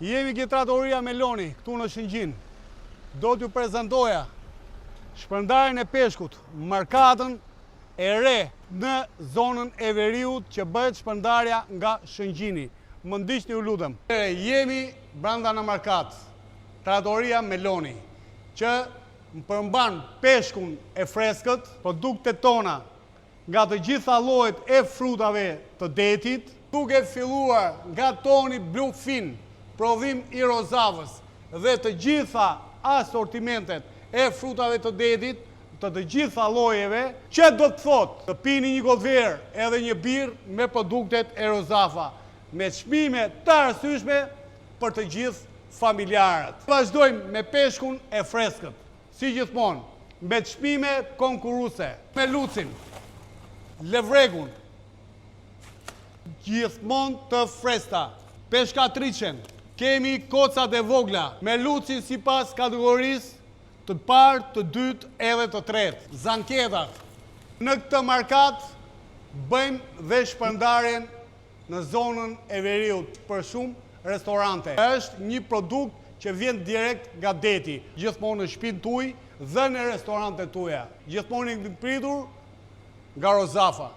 Jemi ke Trattoria Meloni, këtu në Shëngjin. Do t'ju prezentoja shpërndarjen e peshkut, markatën e re në zonën e Veriut që bëhet shpërndarja nga Shëngjini. Më ndiqni ju lutem. Jemi brenda në markat, Trattoria Meloni, që më përmban peshkun e freskët, produktet tona nga të gjitha llojet e frutave të detit, duke filluar nga toni bluefin, prodhim i rozavës dhe të gjitha asortimentet e frutave të detit, të gjitha llojeve, që do të thotë të pini një gotë verë edhe një birë me produktet e rozafa, me çmime të arsyeshme për të gjithë familjarët. Vazhdojmë me peshkun e freskët, si gjithmonë, me çmime konkurruese, me lucin, levregun, gjithmonë të freskëta, peshkatriçen, kemi kocat e vogla, me lucin sipas kategorisë të parë, të dytë edhe të tretë, zanketat. Në këtë markat bëjmë dhe shpërndarjen në zonën e Veriut për shumë restorante. Është një produkt që vjen direkt nga deti, gjithmonë në shtëpinë tuaj dhe në restorantet tuaja, gjithmonë i pritur nga rozafa.